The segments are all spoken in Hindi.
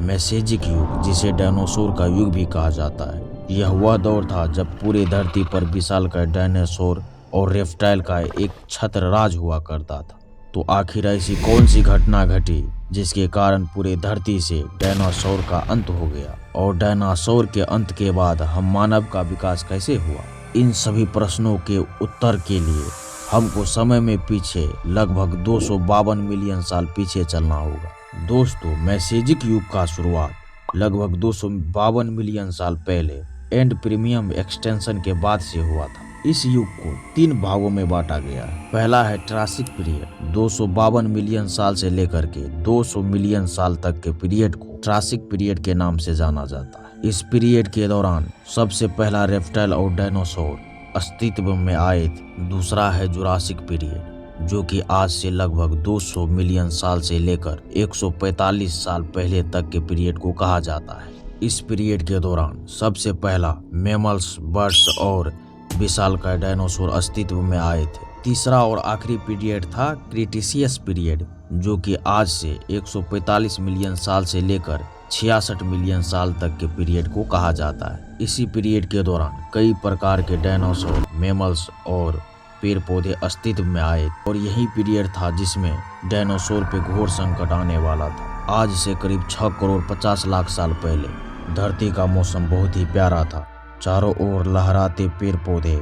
मैसेजिक युग, जिसे डायनासोर का युग भी कहा जाता है, यह वह दौर था जब पूरी धरती पर विशालकाय डायनासोर और रेप्टाइल का एक छत्र राज हुआ करता था। तो आखिर ऐसी कौन सी घटना घटी जिसके कारण पूरी धरती से डायनासोर का अंत हो गया, और डायनासोर के अंत के बाद हम मानव का विकास कैसे हुआ? इन सभी प्रश्नों के उत्तर के लिए हमको समय में पीछे लगभग 252 मिलियन साल पीछे चलना होगा। दोस्तों, मैसेजिक युग का शुरुआत लगभग 252 मिलियन साल पहले एंड प्रीमियम एक्सटेंशन के बाद से हुआ था। इस युग को 3 भागों में बांटा गया है। पहला है ट्रासिक पीरियड। 252 मिलियन साल से लेकर के 200 मिलियन साल तक के पीरियड को ट्रासिक पीरियड के नाम से जाना जाता है। इस पीरियड के दौरान सबसे पहला रेप्टाइल और डायनासोर अस्तित्व में आए थे। दूसरा है जुरासिक पीरियड, जो कि आज से लगभग 200 मिलियन साल से लेकर 145 साल पहले तक के पीरियड को कहा जाता है। इस पीरियड के दौरान सबसे पहला मैमल्स, बर्ड्स और विशालकाय डायनासोर अस्तित्व में आए थे। तीसरा और आखिरी पीरियड था क्रिटेशियस पीरियड, जो कि आज से 145 मिलियन साल से लेकर 66 मिलियन साल तक के पीरियड को कहा जाता है। इसी पीरियड के दौरान कई प्रकार के डायनासोर, मैमल्स और पेड़ पौधे अस्तित्व में आए, और यही पीरियड था जिसमें डायनासोर पे घोर संकट आने वाला था। आज से करीब 6 करोड़ 50 लाख साल पहले धरती का मौसम बहुत ही प्यारा था। चारों ओर लहराते पेड़ पौधे,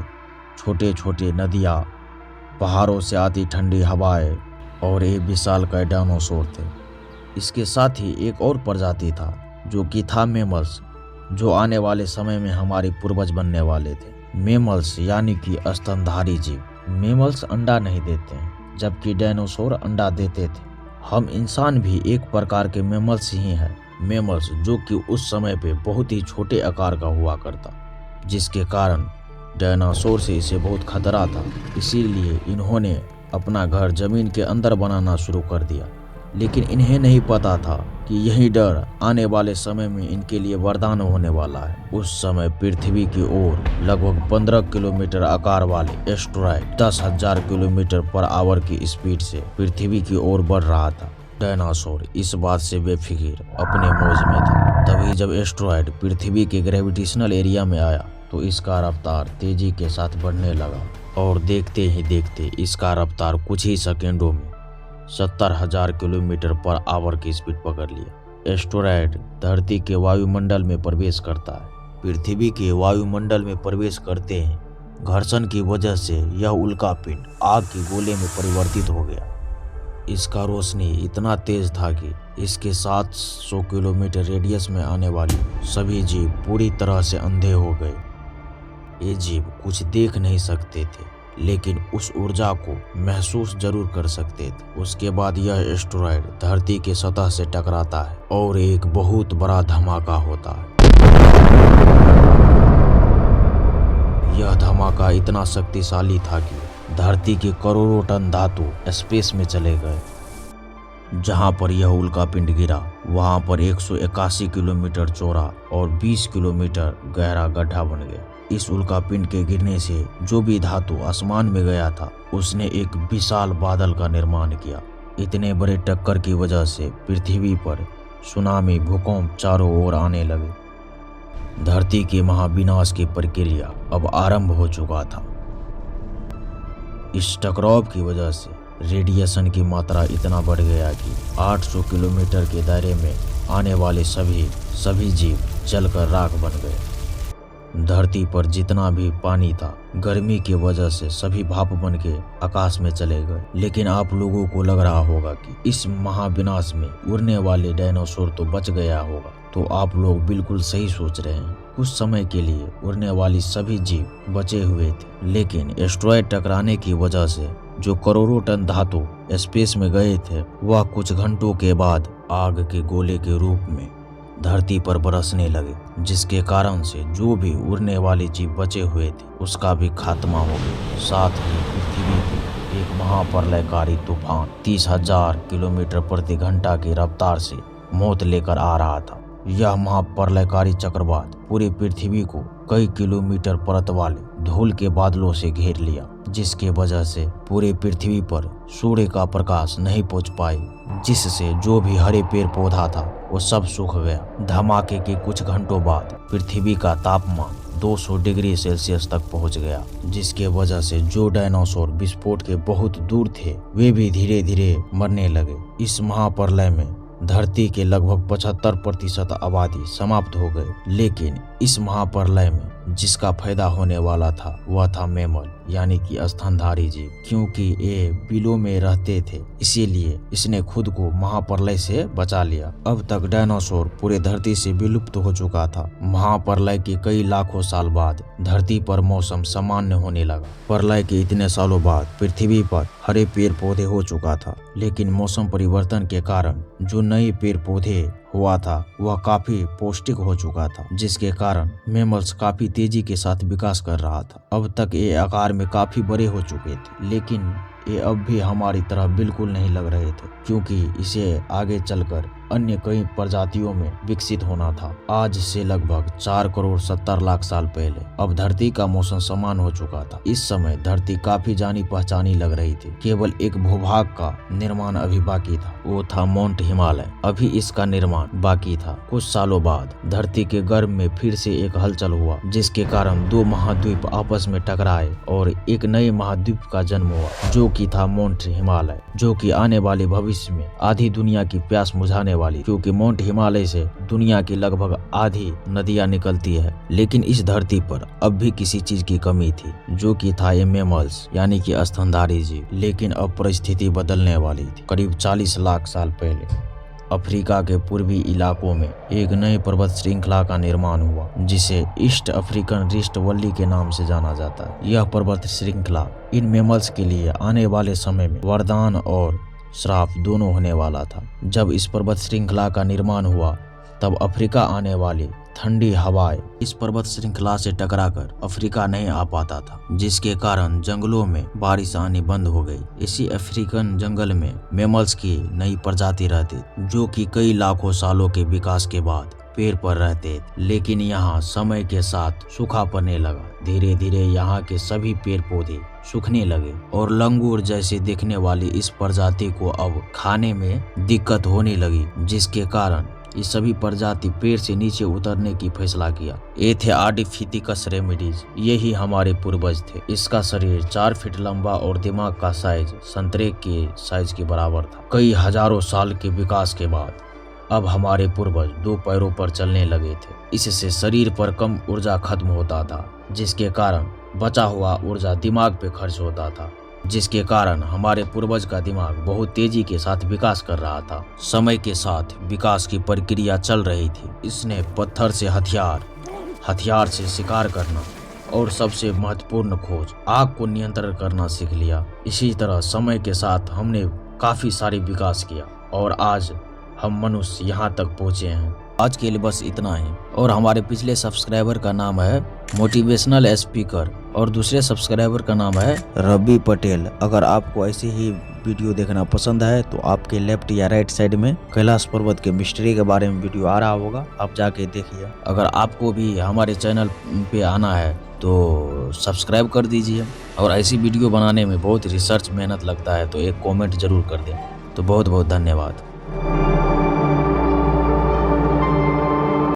छोटे छोटे नदियाँ, पहाड़ों से आती ठंडी हवाएं और एक विशालकाय डायनासोर थे। इसके साथ ही एक और प्रजाति था जो कि था मैमल्स, जो आने वाले समय में हमारे पूर्वज बनने वाले थे। मैमल्स यानी कि स्तनधारी जीव। मैमल्स अंडा नहीं देते हैं, जबकि डायनासोर अंडा देते थे। हम इंसान भी एक प्रकार के मैमल्स ही हैं। मैमल्स जो कि उस समय पे बहुत ही छोटे आकार का हुआ करता, जिसके कारण डायनासोर से इसे बहुत खतरा था। इसीलिए इन्होंने अपना घर जमीन के अंदर बनाना शुरू कर दिया। लेकिन इन्हें नहीं पता था कि यही डर आने वाले समय में इनके लिए वरदान होने वाला है। उस समय पृथ्वी की ओर लगभग 15 किलोमीटर आकार वाले एस्टेरॉयड 10,000 किलोमीटर पर आवर की स्पीड से पृथ्वी की ओर बढ़ रहा था। डायनासोर इस बात से बेफिक्र अपने मौज में था। तभी जब एस्टेरॉयड पृथ्वी के ग्रेविटेशनल एरिया में आया तो इसका रफ्तार तेजी के साथ बढ़ने लगा, और देखते ही देखते इसका रफ्तार कुछ ही सेकेंडों में 70,000 किलोमीटर पर आवर की स्पीड पकड़ लिया। एस्टेरॉयड धरती के वायुमंडल में प्रवेश करता है। पृथ्वी के वायुमंडल में प्रवेश करते ही घर्षण की वजह से यह उल्कापिंड आग के गोले में परिवर्तित हो गया। इसका रोशनी इतना तेज था कि इसके 700 किलोमीटर रेडियस में आने वाली सभी जीव पूरी तरह से अंधे हो गए। ये जीव कुछ देख नहीं सकते थे, लेकिन उस ऊर्जा को महसूस जरूर कर सकते थे। उसके बाद यह एस्टेरॉयड धरती के सतह से टकराता है और एक बहुत बड़ा धमाका होता है। यह धमाका इतना शक्तिशाली था कि धरती के करोड़ों टन धातु स्पेस में चले गए। जहां पर यह उल्कापिंड गिरा, वहां पर 181 किलोमीटर चौड़ा और 20 किलोमीटर गहरा गड्ढा बन गया। इस उल्कापिंड के गिरने से जो भी धातु आसमान में गया था, उसने एक विशाल बादल का निर्माण किया। इतने बड़े टक्कर की वजह से पृथ्वी पर सुनामी, भूकंप चारों ओर आने लगे। धरती के महाविनाश की प्रक्रिया अब आरंभ हो चुका था। इस टकराव की वजह से रेडिएशन की मात्रा इतना बढ़ गया कि 800 किलोमीटर के दायरे में आने वाले सभी जीव जलकर राख बन गए। धरती पर जितना भी पानी था, गर्मी की वजह से सभी भाप बन के आकाश में चले गए। लेकिन आप लोगों को लग रहा होगा कि इस महाविनाश में उड़ने वाले डायनासोर तो बच गया होगा, तो आप लोग बिल्कुल सही सोच रहे हैं। कुछ समय के लिए उड़ने वाली सभी जीव बचे हुए थे, लेकिन एस्टेरॉयड टकराने की वजह से जो करोड़ों टन धातु स्पेस में गए थे, वह कुछ घंटों के बाद आग के गोले के रूप में धरती पर बरसने लगे, जिसके कारण से जो भी उड़ने वाले जीव बचे हुए थे उसका भी खात्मा हो गया। साथ ही पृथ्वी पे एक महाप्रलयकारी तूफान 30,000 किलोमीटर प्रति घंटा की रफ्तार से मौत लेकर आ रहा था। यह महाप्रलयकारी चक्रवात पूरी पृथ्वी को कई किलोमीटर परत वाले धूल के बादलों से घेर लिया, जिसके वजह से पूरी पृथ्वी पर सूर्य का प्रकाश नहीं पहुंच पाई, जिससे जो भी हरे पेड़ पौधा था वो सब सूख गया। धमाके के कुछ घंटों बाद पृथ्वी का तापमान 200 डिग्री सेल्सियस तक पहुंच गया, जिसके वजह से जो डायनासोर विस्फोट के बहुत दूर थे वे भी धीरे धीरे मरने लगे। इस महाप्रलय में धरती के लगभग 75% आबादी समाप्त हो गई। लेकिन इस महाप्रलय में जिसका फायदा होने वाला था वह था मैमल यानी कि स्तनधारी जीव। क्योंकि ये बिलों में रहते थे इसीलिए इसने खुद को महाप्रलय से बचा लिया। अब तक डायनासोर पूरे धरती से विलुप्त हो चुका था। महाप्रलय के कई लाखों साल बाद धरती पर मौसम सामान्य होने लगा। प्रलय के इतने सालों बाद पृथ्वी पर हरे पेड़ पौधे हो चुका था, लेकिन मौसम परिवर्तन के कारण जो नए पेड़ पौधे हुआ था वह काफी पौष्टिक हो चुका था, जिसके कारण मैमल्स काफी तेजी के साथ विकास कर रहा था। अब तक ये आकार में काफी बड़े हो चुके थे, लेकिन ये अब भी हमारी तरह बिल्कुल नहीं लग रहे थे, क्योंकि इसे आगे चलकर अन्य कई प्रजातियों में विकसित होना था। आज से लगभग 4 करोड़ 70 लाख साल पहले अब धरती का मौसम समान हो चुका था। इस समय धरती काफी जानी पहचानी लग रही थी। केवल एक भूभाग का निर्माण अभी बाकी था, वो था माउंट हिमालय। अभी इसका निर्माण बाकी था। कुछ सालों बाद धरती के गर्भ में फिर से एक हलचल हुआ, जिसके कारण 2 महाद्वीप आपस में टकराए और एक नए महाद्वीप का जन्म हुआ, जो कि था माउंट हिमालय, जो कि आने वाले भविष्य में आधी दुनिया की प्यास बुझाने वाली, क्योंकि माउंट हिमालय से दुनिया की लगभग आधी नदियां निकलती है। लेकिन इस धरती पर अब भी किसी चीज की कमी थी, जो कि था ये मैमल्स यानी कि स्तनधारी जीव। लेकिन अब परिस्थिति बदलने वाली थी। करीब 40 लाख साल पहले अफ्रीका के पूर्वी इलाकों में एक नए पर्वत श्रृंखला का निर्माण हुआ, जिसे ईस्ट अफ्रीकन रिस्ट वैली के नाम से जाना जाता है। यह पर्वत श्रृंखला इन मैमल्स के लिए आने वाले समय में वरदान और श्राप दोनों होने वाला था। जब इस पर्वत श्रृंखला का निर्माण हुआ तब अफ्रीका आने वाली ठंडी हवाएं इस पर्वत श्रृंखला से टकराकर अफ्रीका नहीं आ पाता था, जिसके कारण जंगलों में बारिश आनी बंद हो गई। इसी अफ्रीकन जंगल में मैमल्स की नई प्रजाति रहती, जो कि कई लाखों सालों के विकास के बाद पेड़ पर रहते। लेकिन यहाँ समय के साथ सूखा पड़ने लगा। धीरे धीरे यहाँ के सभी पेड़ पौधे सूखने लगे और लंगूर जैसे दिखने वाली इस प्रजाति को अब खाने में दिक्कत होने लगी, जिसके कारण ये सभी प्रजाति पेड़ से नीचे उतरने की फैसला किया। ये थे आर्डिफिथिकस रेमिडीज। यही हमारे पूर्वज थे। इसका शरीर 4 फीट लंबा और दिमाग का साइज संतरे के साइज के बराबर था। कई हजारों साल के विकास के बाद अब हमारे पूर्वज 2 पैरों पर चलने लगे थे। इससे शरीर पर कम ऊर्जा खत्म होता था, जिसके कारण बचा हुआ ऊर्जा दिमाग पे खर्च होता था, जिसके कारण हमारे पूर्वज का दिमाग बहुत तेजी के साथ विकास कर रहा था। समय के साथ विकास की प्रक्रिया चल रही थी। इसने पत्थर से हथियार, हथियार से शिकार करना और सबसे महत्वपूर्ण खोज आग को नियंत्रण करना सीख लिया। इसी तरह समय के साथ हमने काफी सारे विकास किया और आज हम मनुष्य यहाँ तक पहुँचे हैं। आज के लिए बस इतना ही। और हमारे पिछले सब्सक्राइबर का नाम है मोटिवेशनल स्पीकर और दूसरे सब्सक्राइबर का नाम है रवि पटेल। अगर आपको ऐसे ही वीडियो देखना पसंद है तो आपके लेफ्ट या राइट साइड में कैलाश पर्वत के मिस्ट्री के बारे में वीडियो आ रहा होगा, आप जाके देखिए। अगर आपको भी हमारे चैनल पे आना है तो सब्सक्राइब कर दीजिए। और ऐसी वीडियो बनाने में बहुत रिसर्च मेहनत लगता है, तो एक कॉमेंट जरूर कर दें। तो बहुत बहुत धन्यवाद।